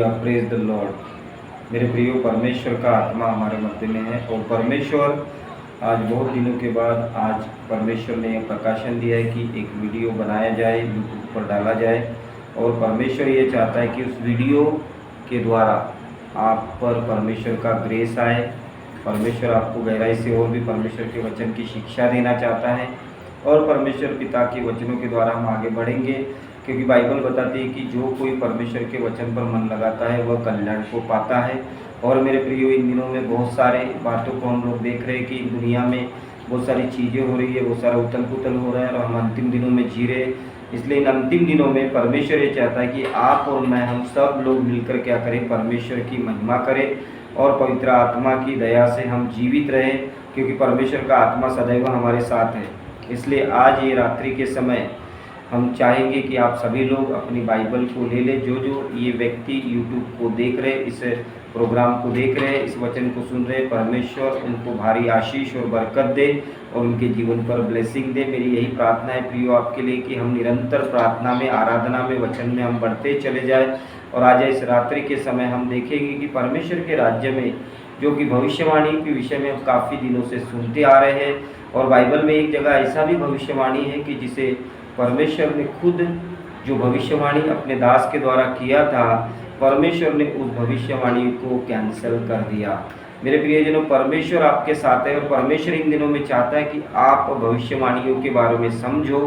Hallelujah, praise the Lord. मेरे प्रियो, परमेश्वर का आत्मा हमारे मध्य में है और परमेश्वर आज बहुत दिनों के बाद आज परमेश्वर ने यह प्रकाशन दिया है कि एक वीडियो बनाया जाए, यूट्यूब पर डाला जाए। और परमेश्वर ये चाहता है कि उस वीडियो के द्वारा आप पर परमेश्वर का ग्रेस आए। परमेश्वर आपको गहराई से और भी परमेश्वर के वचन की शिक्षा देना चाहता है और परमेश्वर पिता के वचनों के द्वारा हम आगे बढ़ेंगे, क्योंकि बाइबल बताती है कि जो कोई परमेश्वर के वचन पर मन लगाता है वह कल्याण को पाता है। और मेरे प्रियो, इन दिनों में बहुत सारे बातों को हम लोग देख रहे हैं कि दुनिया में बहुत सारी चीज़ें हो रही है, बहुत सारा उथल पुथल हो रहा है और हम अंतिम दिनों में जी रहे हैं। इसलिए इन अंतिम दिनों में परमेश्वर ये चाहता है कि आप और मैं, हम सब लोग मिलकर क्या करें, परमेश्वर की महिमा करें और पवित्र आत्मा की दया से हम जीवित रहें, क्योंकि परमेश्वर का आत्मा सदैव हमारे साथ है। इसलिए आज ये रात्रि के समय हम चाहेंगे कि आप सभी लोग अपनी बाइबल को ले लें। जो जो ये व्यक्ति यूट्यूब को देख रहे, इस प्रोग्राम को देख रहे हैं, इस वचन को सुन रहे, परमेश्वर उनको भारी आशीष और बरकत दे और उनके जीवन पर ब्लेसिंग दे। मेरी यही प्रार्थना है प्रियो आपके लिए कि हम निरंतर प्रार्थना में, आराधना में, वचन में हम बढ़ते चले जाए। और आज इस रात्रि के समय हम देखेंगे कि परमेश्वर के राज्य में, जो कि भविष्यवाणी के विषय में हम काफ़ी दिनों से सुनते आ रहे हैं, और बाइबल में एक जगह ऐसा भी भविष्यवाणी है कि जिसे परमेश्वर ने खुद, जो भविष्यवाणी अपने दास के द्वारा किया था, परमेश्वर ने उस भविष्यवाणी को कैंसिल कर दिया। मेरे प्रियजनों, परमेश्वर आपके साथ है और परमेश्वर इन दिनों में चाहता है कि आप भविष्यवाणियों के बारे में समझो,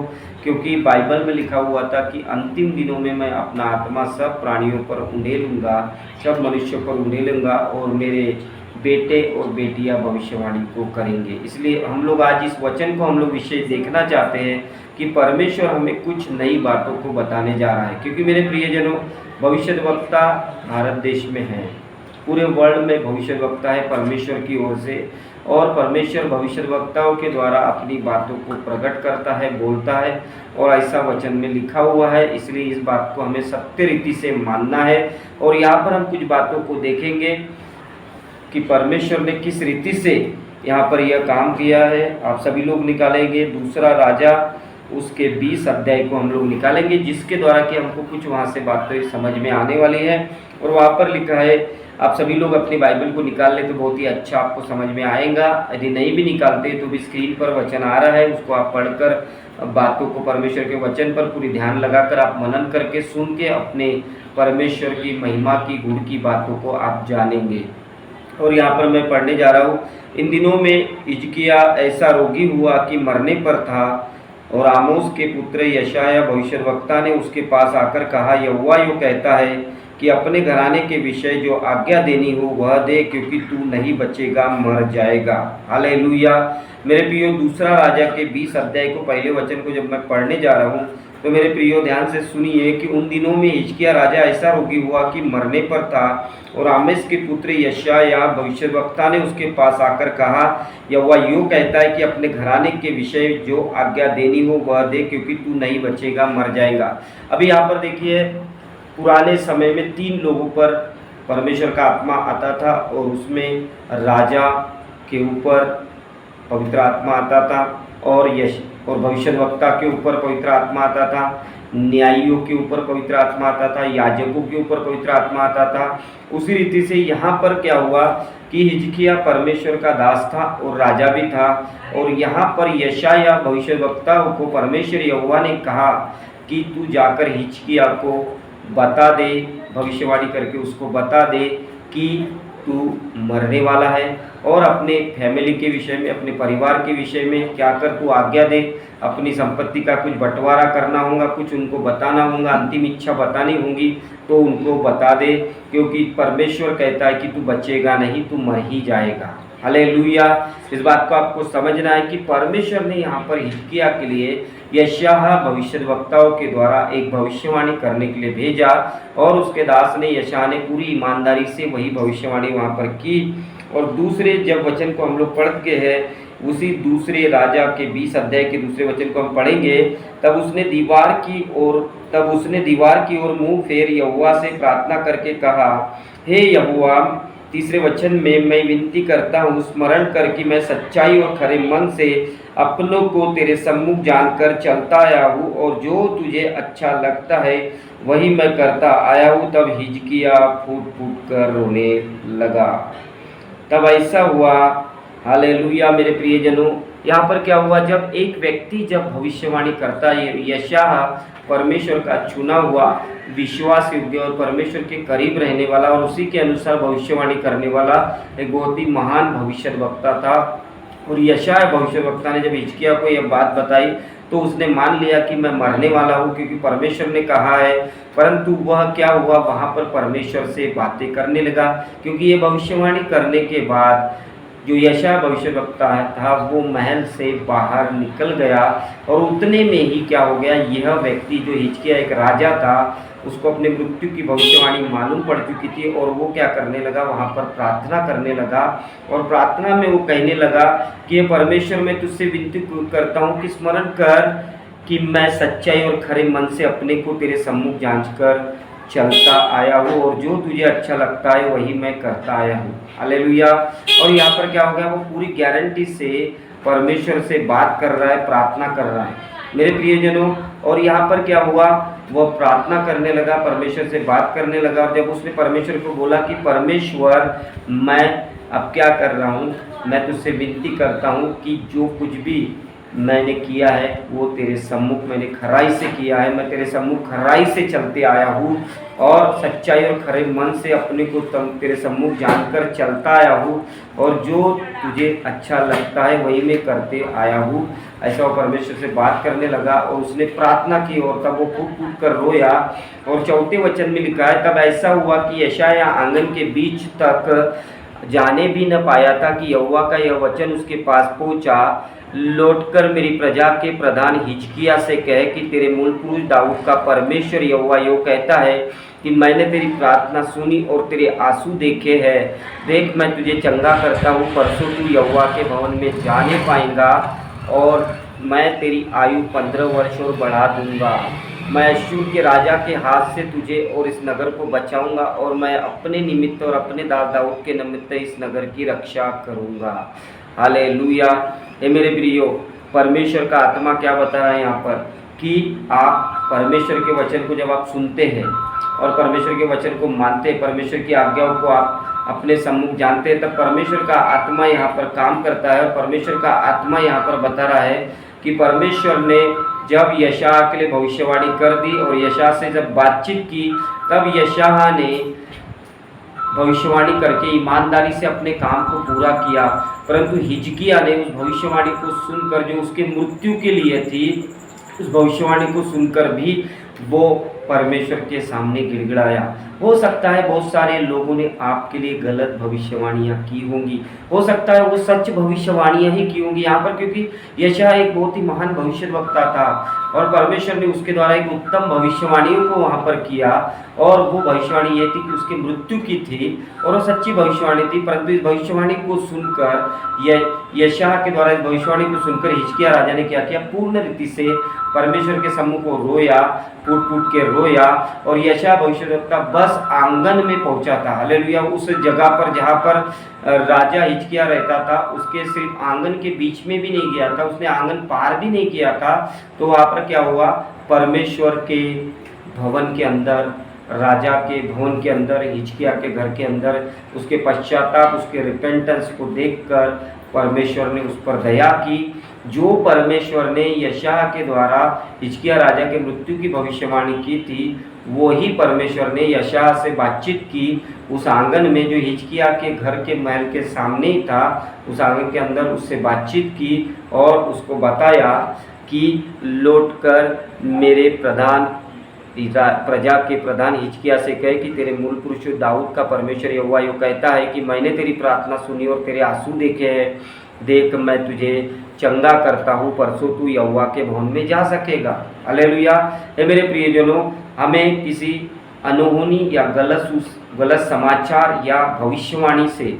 क्योंकि बाइबल में लिखा हुआ था कि अंतिम दिनों में मैं अपना आत्मा सब प्राणियों पर उंडेलूंगा, सब मनुष्यों पर उंडेलूंगा और मेरे बेटे और बेटियां भविष्यवाणी को करेंगे। इसलिए हम लोग आज इस वचन को हम लोग विशेष देखना चाहते हैं कि परमेश्वर हमें कुछ नई बातों को बताने जा रहा है। क्योंकि मेरे प्रियजनों, भविष्यद्वक्ता भारत देश में है, पूरे वर्ल्ड में भविष्यद्वक्ता है परमेश्वर की ओर से, और परमेश्वर भविष्यद्वक्ताओं के द्वारा अपनी बातों को प्रकट करता है, बोलता है, और ऐसा वचन में लिखा हुआ है। इसलिए इस बात को हमें सत्य रीति से मानना है। और यहाँ पर हम कुछ बातों को देखेंगे कि परमेश्वर ने किस रीति से यहाँ पर यह काम किया है। आप सभी लोग निकालेंगे दूसरा राजा उसके 20 अध्याय को हम लोग निकालेंगे, जिसके द्वारा कि हमको कुछ वहाँ से बातें समझ में आने वाली है। और वहाँ पर लिखा है, आप सभी लोग अपनी बाइबल को निकाल ले तो बहुत ही अच्छा आपको समझ में आएगा। यदि नहीं भी निकालते तो भी स्क्रीन पर वचन आ रहा है, उसको आप पढ़कर बातों को, परमेश्वर के वचन पर पूरी ध्यान लगाकर आप मनन करके, सुन के अपने परमेश्वर की महिमा की, गुण की बातों को आप जानेंगे। और यहाँ पर मैं पढ़ने जा रहा हूँ, इन दिनों में हिजकिय्याह ऐसा रोगी हुआ कि मरने पर था, और आमोस के पुत्र यशायाह भविष्यद्वक्ता ने उसके पास आकर कहा, यहोवा यूँ कहता है कि अपने घराने के विषय जो आज्ञा देनी हो वह दे, क्योंकि तू नहीं बचेगा, मर जाएगा। हालेलुया। मेरे प्रियो, दूसरा राजा के 20 अध्याय को, पहले वचन को जब मैं पढ़ने जा रहा हूँ तो मेरे प्रियो ध्यान से सुनिए कि उन दिनों में हिजकिय्याह राजा ऐसा रोगी हुआ कि मरने पर था, और आमोस के पुत्र यशायाह भविष्यद्वक्ता ने उसके पास आकर कहा, यहोवा यूँ कहता है कि अपने घराने के विषय जो आज्ञा देनी हो वह दे, क्योंकि तू नहीं बचेगा, मर जाएगा। अभी यहाँ पर देखिए, पुराने समय में 3 लोगों पर परमेश्वर का आत्मा आता था, और उसमें राजा के ऊपर पवित्र आत्मा आता था, और भविष्यद्वक्ता के ऊपर पवित्र आत्मा आता था, न्यायियों के ऊपर पवित्र आत्मा आता था, याजकों के ऊपर पवित्र आत्मा आता था। उसी रीति से यहाँ पर क्या हुआ कि हिजकिय्याह परमेश्वर का दास था और राजा भी था, और यहाँ पर यशायाह भविष्यद्वक्ता को परमेश्वर यहोवा ने कहा कि तू जाकर हिजकिय्याह को बता दे, भविष्यवाणी करके उसको बता दे कि तू मरने वाला है, और अपने फैमिली के विषय में, अपने परिवार के विषय में क्या कर, तू आज्ञा दे। अपनी संपत्ति का कुछ बंटवारा करना होगा, कुछ उनको बताना होगा, अंतिम इच्छा बतानी होगी तो उनको बता दे, क्योंकि परमेश्वर कहता है कि तू बचेगा नहीं, तू मर ही जाएगा। हालेलुया। इस बात को आपको समझना है कि परमेश्वर ने यहाँ पर हिजकिय्याह के लिए यशायाह भविष्यद्वक्ताओं के द्वारा एक भविष्यवाणी करने के लिए भेजा, और उसके दास ने, यशायाह ने पूरी ईमानदारी से वही भविष्यवाणी वहाँ पर की। और दूसरे जब वचन को हम लोग पढ़ के हैं, उसी दूसरे राजा के 20 अध्याय के दूसरे वचन को हम पढ़ेंगे, तब उसने दीवार की ओर मुंह फेर यहोवा से प्रार्थना करके कहा, हे यहोवा, तीसरे वचन में, मैं विनती करता हूँ स्मरण कर कि मैं सच्चाई और खरे मन से अपनों को तेरे सम्मुख जानकर चलता आया हूँ और जो तुझे अच्छा लगता है वही मैं करता आया हूँ। तब हिजकिय्याह फूट फूट कर रोने लगा। तब ऐसा हुआ, हालेलुया मेरे प्रियजनों, यहाँ पर क्या हुआ, जब एक व्यक्ति जब भविष्यवाणी करता है, यशायाह परमेश्वर का चुना हुआ विश्वास योग्य और परमेश्वर के करीब रहने वाला और उसी के अनुसार भविष्यवाणी करने वाला एक बहुत ही महान भविष्यद्वक्ता था। और यशायाह भविष्यद्वक्ता ने जब हिजकिय्याह को यह बात बताई तो उसने मान लिया कि मैं मरने वाला हूँ क्योंकि परमेश्वर ने कहा है। परंतु वह क्या हुआ, वहाँ पर परमेश्वर से बातें करने लगा, क्योंकि ये भविष्यवाणी करने के बाद जो यशायाह भविष्यद्वक्ता था वो महल से बाहर निकल गया। और उतने में ही क्या हो गया, यह व्यक्ति जो हिजकिय्याह एक राजा था, उसको अपने मृत्यु की भविष्यवाणी मालूम पड़ चुकी थी और वो क्या करने लगा, वहाँ पर प्रार्थना करने लगा। और प्रार्थना में वो कहने लगा कि ये परमेश्वर, मैं तुझसे विनती करता हूँ कि स्मरण कर कि मैं सच्चाई और खरे मन से अपने को तेरे सम्मुख जांच कर चलता आया हूँ और जो तुझे अच्छा लगता है वही मैं करता आया हूँ। हालेलुया। और यहाँ पर क्या हो गया, वो पूरी गारंटी से परमेश्वर से बात कर रहा है, प्रार्थना कर रहा है मेरे प्रियजनों। और यहाँ पर क्या हुआ, वो प्रार्थना करने लगा, परमेश्वर से बात करने लगा। और जब उसने परमेश्वर को बोला कि परमेश्वर, मैं अब क्या कर रहा हूँ, मैं तुझसे विनती करता हूँ कि जो कुछ भी मैंने किया है वो तेरे सम्मुख मैंने खराई से किया है, मैं तेरे सम्मुख खराई से चलते आया हूँ और सच्चाई और खरे मन से अपने को तेरे सम्मुख जानकर चलता आया हूँ और जो तुझे अच्छा लगता है वही मैं करते आया हूँ। ऐसा वो परमेश्वर से बात करने लगा और उसने प्रार्थना की और तब वो फूट फूट कर रोया। और चौथे वचन में लिखा है, तब ऐसा हुआ कि यशायाह आंगन के बीच तक जाने भी न पाया था कि यहोवा का यह वचन उसके पास पहुंचा, लौटकर मेरी प्रजा के प्रधान हिजकिय्याह से कहे कि तेरे मूल पुरुष दाऊद का परमेश्वर यहोवा यो कहता है कि मैंने तेरी प्रार्थना सुनी और तेरे आंसू देखे हैं। देख, मैं तुझे चंगा करता हूँ, परसों तू यहोवा के भवन में जाने पाएगा और मैं तेरी आयु 15 वर्ष और बढ़ा दूंगा। मैं अश्शूर के राजा के हाथ से तुझे और इस नगर को बचाऊंगा और मैं अपने निमित्त और अपने दास दाऊद के निमित्त इस नगर की रक्षा करूंगा। हालेलुया। हे मेरे प्रियो, परमेश्वर का आत्मा क्या बता रहा है यहाँ पर कि आप परमेश्वर के वचन को जब आप सुनते हैं और परमेश्वर के वचन को मानते हैं, परमेश्वर की आज्ञाओं को आप अपने सम्मुख जानते हैं, तब परमेश्वर का आत्मा यहाँ पर काम करता है। और परमेश्वर का आत्मा यहाँ पर बता रहा है कि परमेश्वर ने जब यशायाह के लिए भविष्यवाणी कर दी और यशायाह से जब बातचीत की, तब यशायाह ने भविष्यवाणी करके ईमानदारी से अपने काम को पूरा किया। परंतु हिजकिय्याह ने उस भविष्यवाणी को सुनकर, जो उसके मृत्यु के लिए थी, उस भविष्यवाणी को सुनकर भी वो परमेश्वर के सामने गिड़गिड़ाया। हो सकता है बहुत सारे लोगों ने आपके लिए गलत भविष्यवाणियाँ की होंगी, हो सकता है वो सच भविष्यवाणियाँ ही की होंगी यहाँ पर, क्योंकि यशायाह एक बहुत ही महान भविष्यद्वक्ता था और परमेश्वर ने उसके द्वारा एक उत्तम भविष्यवाणियों को वहाँ पर किया। और वो भविष्यवाणी ये थी कि उसकी मृत्यु की थी और वो सच्ची भविष्यवाणी थी। परंतु इस भविष्यवाणी को सुनकर, यशायाह के द्वारा इस भविष्यवाणी को सुनकर हिजकिय्याह राजा ने क्या किया, पूर्ण रीति से परमेश्वर के सम्मुख को रोया, फूट फूट के रोया। और यशायाह भविष्यद्वक्ता बस आंगन में पहुंचा था। हालेलुया। उस जगह पर जहाँ पर राजा हिजकिय्याह रहता था, उसके सिर्फ आंगन के बीच में भी नहीं गया था, उसने आंगन पार भी नहीं किया था। तो वहाँ पर क्या हुआ, परमेश्वर के भवन के अंदर, राजा के भवन के अंदर, हिजकिय्याह के घर के अंदर उसके पश्चाताप, उसके रिपेंटेंस को देखकर परमेश्वर ने उस पर दया की। जो परमेश्वर ने यशायाह के द्वारा हिजकिय्याह राजा के मृत्यु की भविष्यवाणी की थी, वही परमेश्वर ने यशायाह से बातचीत की उस आंगन में, जो हिजकिय्याह के घर के महल के सामने ही था। उस आंगन के अंदर उससे बातचीत की और उसको बताया कि लौटकर मेरे प्रजा के प्रधान हिजकिय्याह से कहे कि तेरे मूल पुरुष दाऊद का परमेश्वर यहोवा यो कहता है कि मैंने तेरी प्रार्थना सुनी और तेरे आंसू देखे हैं। देख, मैं तुझे चंगा करता हूँ, परसों तू यहोवा के भवन में जा सकेगा। हालेलुया। हे मेरे प्रियजनों, हमें किसी अनहोनी या गलत समाचार या भविष्यवाणी से,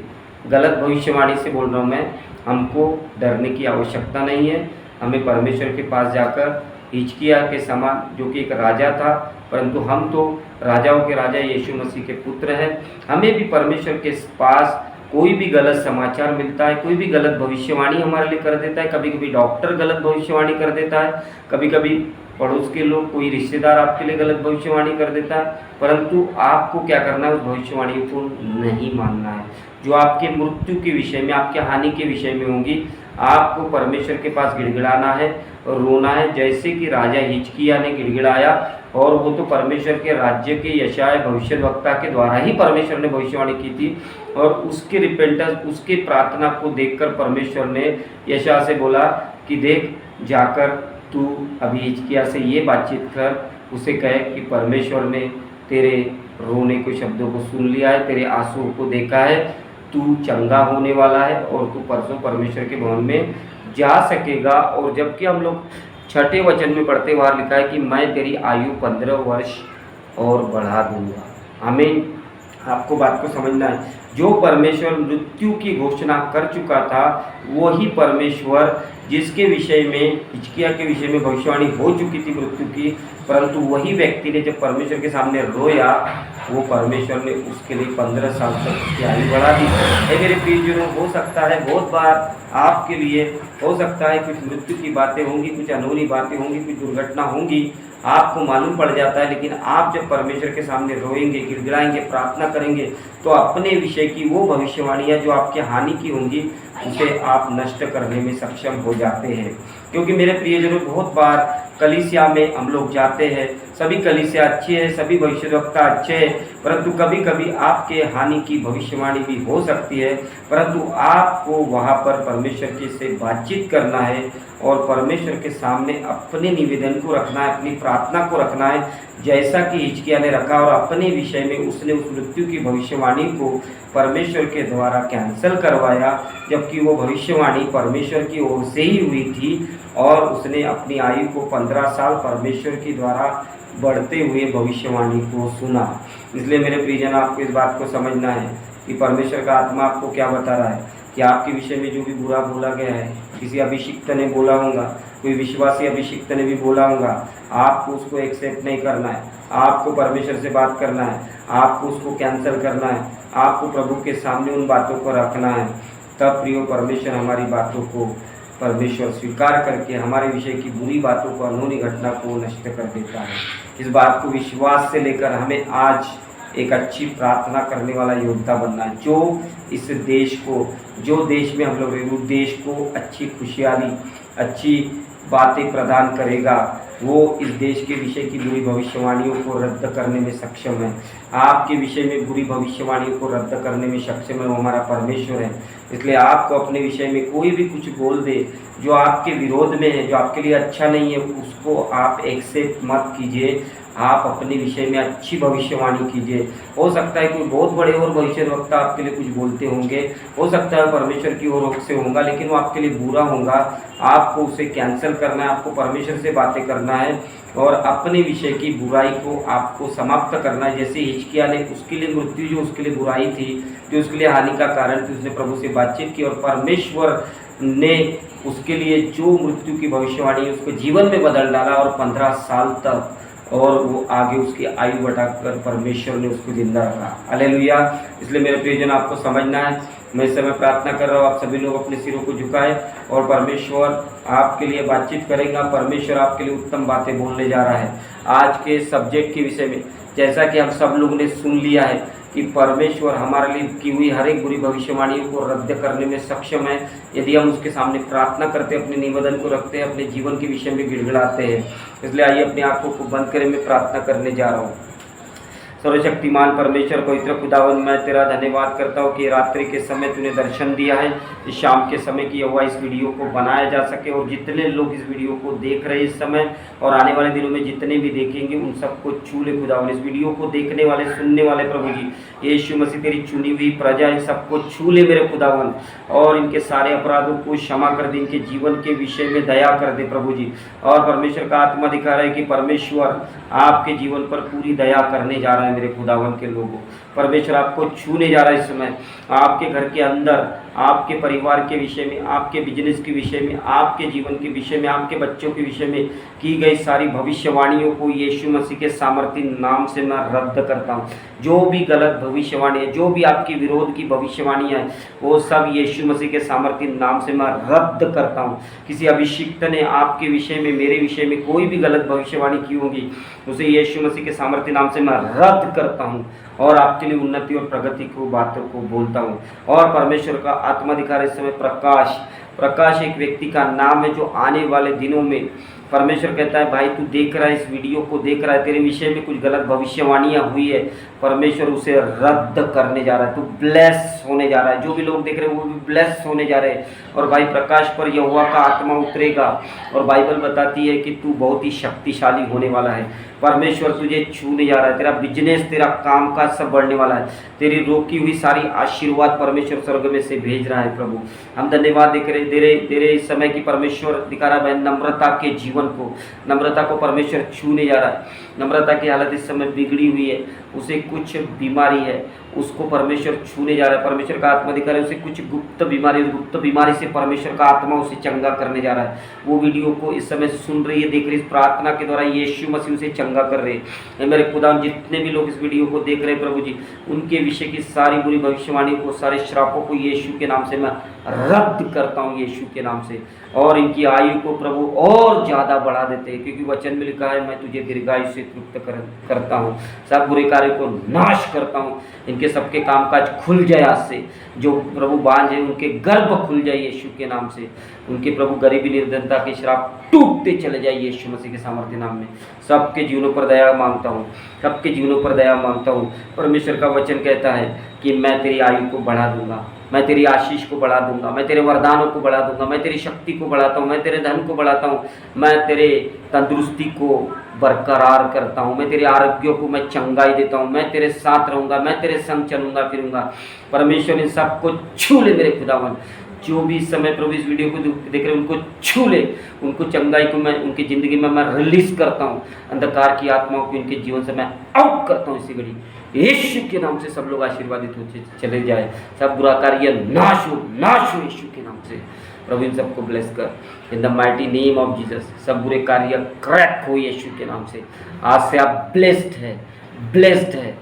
गलत भविष्यवाणी से बोल रहा हूँ मैं, हमको डरने की आवश्यकता नहीं है। हमें परमेश्वर के पास जाकर हिजकिय्याह के समान, जो कि एक राजा था, परंतु हम तो राजाओं के राजा यीशु मसीह के पुत्र हैं। हमें भी परमेश्वर के पास कोई भी गलत समाचार मिलता है, कोई भी गलत भविष्यवाणी हमारे लिए कर देता है। कभी कभी डॉक्टर गलत भविष्यवाणी कर देता है, कभी कभी पड़ोस के लोग, कोई रिश्तेदार आपके लिए गलत भविष्यवाणी कर देता है, परंतु आपको क्या करना है, उस भविष्यवाणी को नहीं मानना है। जो आपके मृत्यु के विषय में, आपके हानि के विषय में होंगी, आपको परमेश्वर के पास गिड़गिड़ाना है और रोना है, जैसे कि राजा हिजकिय्याह ने गिड़गिड़ाया। और वो तो परमेश्वर के राज्य के यशायाह भविष्यद्वक्ता के द्वारा ही परमेश्वर ने भविष्यवाणी की थी, और उसके रिपेंटेंस, उसके प्रार्थना को देखकर परमेश्वर ने यशायाह से बोला कि देख, जाकर तू अभी हिजकिय्याह से ये बातचीत कर, उसे कहे कि परमेश्वर ने तेरे रोने के शब्दों को सुन लिया है, तेरे आंसुओं को देखा है, तू चंगा होने वाला है और तू परसों परमेश्वर के भवन में जा सकेगा। और जबकि हम लोग 6ठे वचन में पढ़ते हुआ लिखा है कि मैं तेरी आयु 15 वर्ष और बढ़ा दूंगा। आमीन। आपको बात को समझना है, जो परमेश्वर मृत्यु की घोषणा कर चुका था, वही परमेश्वर जिसके विषय में, हिजकिय्याह के विषय में भविष्यवाणी हो चुकी थी मृत्यु की, परंतु वही व्यक्ति ने जब परमेश्वर के सामने रोया, वो परमेश्वर ने उसके लिए 15 साल तक उसकी आयु बढ़ा दी। मेरे प्रियजनों, हो सकता है बहुत बार आपके लिए हो सकता है कुछ मृत्यु की बातें होंगी, कुछ अनहोनी बातें होंगी, कुछ दुर्घटना होंगी, आपको मालूम पड़ जाता है, लेकिन आप जब परमेश्वर के सामने रोएंगे, गिड़गिड़ाएंगे, प्रार्थना करेंगे, तो अपने विषय की वो भविष्यवाणियाँ जो आपके हानि की होंगी, उसे आप नष्ट करने में सक्षम हो जाते हैं। क्योंकि मेरे प्रियजनों, बहुत बार कलीसिया में हम लोग जाते हैं, सभी कलीसिया अच्छी है, सभी भविष्यद्वक्ता अच्छे हैं, परंतु कभी कभी आपके हानि की भविष्यवाणी भी हो सकती है, परंतु आपको वहाँ पर परमेश्वर के से बातचीत करना है और परमेश्वर के सामने अपने निवेदन को रखना है, अपनी प्रार्थना को रखना है, जैसा कि हिजकिय्याह ने रखा। और अपने विषय में उसने उस मृत्यु की भविष्यवाणी को परमेश्वर के द्वारा कैंसिल करवाया, जबकि वो भविष्यवाणी परमेश्वर की ओर से ही हुई थी, और उसने अपनी आयु को 15 साल परमेश्वर के द्वारा बढ़ते हुए भविष्यवाणी को सुना। इसलिए मेरे प्रियजन, आपको इस बात को समझना है कि परमेश्वर का आत्मा आपको क्या बता रहा है कि आपके विषय में जो भी बुरा बोला गया है, किसी अभिषिक्त ने बोला होगा, कोई विश्वासी अभिषिक्त ने भी बोला होगा, आपको उसको एक्सेप्ट नहीं करना है, आपको परमेश्वर से बात करना है, आपको उसको कैंसिल करना है, आपको प्रभु के सामने उन बातों को रखना है। तब प्रियो परमेश्वर हमारी बातों को परमेश्वर स्वीकार करके हमारे विषय की बुरी बातों को, अनहोनी घटना को नष्ट कर देता है। इस बात को विश्वास से लेकर हमें आज एक अच्छी प्रार्थना करने वाला योद्धा बनना है, जो इस देश को, जो देश में हम लोग रहे, उस देश को अच्छी खुशहाली, अच्छी बातें प्रदान करेगा। वो इस देश के विषय की बुरी भविष्यवाणियों को रद्द करने में सक्षम है। आपके विषय में बुरी भविष्यवाणियों को रद्द करने में सक्षम है, वो हमारा परमेश्वर है। इसलिए आपको अपने विषय में कोई भी कुछ बोल दे जो आपके विरोध में है, जो आपके लिए अच्छा नहीं है, उसको आप एक्सेप्ट मत कीजिए। आप अपने विषय में अच्छी भविष्यवाणी कीजिए। हो सकता है कोई बहुत बड़े और भविष्यद्वक्ता आपके लिए कुछ बोलते होंगे, हो सकता है परमेश्वर की ओर से होगा, लेकिन वो आपके लिए बुरा होगा। आपको उसे कैंसिल करना है, आपको परमेश्वर से बातें करना है और अपने विषय की बुराई को आपको समाप्त करना है। जैसे हिजकिय्याह ने, उसके लिए मृत्यु जो उसके लिए बुराई थी, जो उसके लिए हानि का कारण थी, उसने प्रभु से बातचीत की और परमेश्वर ने उसके लिए जो मृत्यु की भविष्यवाणी उसको जीवन में बदल डाला और 15 साल तक, और वो आगे उसकी आयु बढ़ाकर परमेश्वर ने उसको जिंदा रखा। हालेलुया। इसलिए मेरे प्रियजन, आपको समझना है, मैं इस समय प्रार्थना कर रहा हूँ, आप सभी लोग अपने सिरों को झुकाएं और परमेश्वर आपके लिए बातचीत करेगा। परमेश्वर आपके लिए उत्तम बातें बोलने जा रहा है आज के सब्जेक्ट के विषय में। जैसा कि हम सब लोगों ने सुन लिया है कि परमेश्वर हमारे लिए की हुई हर एक बुरी भविष्यवाणियों को रद्द करने में सक्षम है, यदि हम उसके सामने प्रार्थना करते, अपने निवेदन को रखते हैं, अपने जीवन के विषय में गिड़गिड़ाते हैं। इसलिए आइए अपनी आंखों को बंद करें, मैं प्रार्थना करने जा रहा हूँ। सर्वशक्तिमान परमेश्वर पवित्र खुदावन, मैं तेरा धन्यवाद करता हूँ कि रात्रि के समय तूने दर्शन दिया है, इस शाम के समय की यहोवा इस वीडियो को बनाया जा सके और जितने लोग इस वीडियो को देख रहे इस समय और आने वाले दिनों में जितने भी देखेंगे उन सबको छू ले खुदावन। इस वीडियो को देखने वाले, सुनने वाले प्रभु जी, यीशु मसीह तेरी चुनी हुई प्रजा, इन सबको छू ले मेरे खुदावन और इनके सारे अपराधों को क्षमा कर दे, इनके जीवन के विषय में दया कर दे प्रभु जी। और परमेश्वर का आत्मा दिखा रहा है कि परमेश्वर आपके जीवन पर पूरी दया करने जा रहा है मेरे खुदावन के लोगों। परमेश्वर आपको छूने जा रहा है इस समय, आपके घर के अंदर आपके परिवार के विषय में, आपके बिजनेस के विषय में, आपके जीवन के विषय में, आपके बच्चों के विषय में की गई सारी भविष्यवाणियों को यीशु मसीह के सामर्थ्य नाम से मैं रद्द करता हूँ। जो भी गलत भविष्यवाणी है, जो भी आपकी विरोध की भविष्यवाणियाँ हैं, वो सब यीशु मसीह के सामर्थ्य नाम से मैं रद्द करता हूँ। किसी अभिषिक्त ने आपके विषय में, मेरे विषय में कोई भी गलत भविष्यवाणी की होगी, उसे यीशु मसीह के सामर्थ्य नाम से मैं रद्द करता हूँ और आपके लिए उन्नति और प्रगति को बातों को बोलता हूँ। और परमेश्वर का आत्माधिकार इस समय प्रकाश एक व्यक्ति का नाम है जो आने वाले दिनों में परमेश्वर कहता है, भाई तू देख रहा है, इस वीडियो को देख रहा है, तेरे विषय में कुछ गलत भविष्यवाणियाँ हुई है, परमेश्वर उसे रद्द करने जा रहा है। तू ब्लेस होने जा रहा है। जो भी लोग देख रहे हैं वो भी ब्लेस होने जा रहे हैं। और भाई प्रकाश पर यहोवा का आत्मा उतरेगा और बाइबल बताती है कि तू बहुत ही शक्तिशाली होने वाला है। परमेश्वर तुझे छूने जा रहा है। तेरा बिजनेस, तेरा काम काज सब बढ़ने वाला है। तेरी रोकी हुई सारी आशीर्वाद परमेश्वर स्वर्ग में से भेज रहा है। प्रभु हम धन्यवाद दे रहे इस समय की परमेश्वर दिखा रहा है नम्रता के जीवन को, नम्रता को परमेश्वर छूने जा रहा है। नम्रता की हालत इस समय बिगड़ी हुई है, उसे कुछ बीमारी है, उसको परमेश्वर छूने जा रहा है। परमेश्वर का आत्मा दिखा रहा है उसे कुछ गुप्त बीमारी से परमेश्वर का आत्मा उसे चंगा करने जा रहा है। वो वीडियो को इस समय सुन रही है, देख रही है, इस प्रार्थना के द्वारा यीशु मसीह उसे चंगा कर रहे हैं। मेरे खुदा जितने भी लोग इस वीडियो को देख रहे हैं प्रभु जी, उनके विषय की सारी बुरी भविष्यवाणी को, सारे श्रापों को यीशु के नाम से मैं रद्द करता हूँ, यीशु के नाम से। और इनकी आयु को प्रभु और ज़्यादा बढ़ा देते हैं, क्योंकि वचन में लिखा है मैं तुझे दीर्घायु से तृप्त करता हूँ, सब बुरे कार्य को नाश करता हूँ। इनके सबके कामकाज खुल जाए आज से। जो प्रभु बांझ है उनके गर्भ खुल जाए यीशु के नाम से। उनके प्रभु गरीबी निर्धनता के श्राप टूटते चले जाए यीशु मसीह के सामर्थ्य नाम में। सबके जीवनों पर दया मांगता हूँ, सबके जीवनों पर दया मांगता हूँ। परमेश्वर का वचन कहता है कि मैं तेरी आयु को बढ़ा दूंगा, मैं तेरी आशीष को बढ़ा दूंगा, मैं तेरे वरदानों को बढ़ा दूंगा, मैं तेरी शक्ति को बढ़ाता हूँ, मैं तेरे धन को बढ़ाता हूँ, मैं तेरे तंदुरुस्ती को बरकरार करता हूँ, मैं तेरे आरोग्य को मैं चंगाई देता हूँ, मैं तेरे साथ रहूँगा, मैं तेरे संग चलूँगा फिरूँगा। परमेश्वर इन सबको छू ले मेरे खुदावन। जो भी इस समय प्रभु इस वीडियो को देख रहे हैं उनको छू ले, उनको चंगाई को मैं उनकी ज़िंदगी में मैं रिलीज करता हूँ। अंधकार की आत्माओं को उनके जीवन से मैं आउट करता हूँ इसी घड़ी। यीशु के नाम से सब लोग आशीर्वादित होते चले जाए, सब बुरा कार्य नाश हो यीशु के नाम से। प्रभु इन सबको ब्लेस कर in the mighty name of Jesus. सब बुरे कार्य क्रैक हो यीशु के नाम से। आज से आप ब्लेस्ड है, ब्लेस्ड है,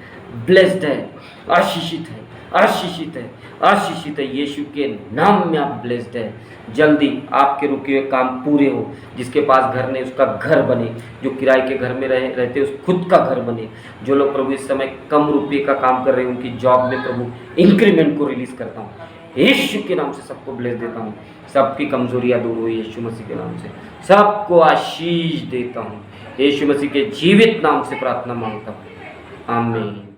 ब्लेस्ड है, आशीषित है, आशीषित है, आशीषित है। यीशु के नाम में आप ब्लेस्ड है। जल्दी आपके रुके हुए काम पूरे हो। जिसके पास घर नहीं उसका घर बने, जो किराए के घर में रहते उस खुद का घर बने। जो लोग प्रभु इस समय कम रुपये का काम कर रहे हैं उनकी जॉब में प्रभु इंक्रीमेंट को रिलीज करता हूँ यीशु के नाम से। सबको ब्लेस देता हूँ, सबकी कमजोरियाँ दूर हुई यीशु मसीह के नाम से। सबको आशीष देता हूँ यीशु मसीह के जीवित नाम से प्रार्थना मांगता हूँ, आमीन।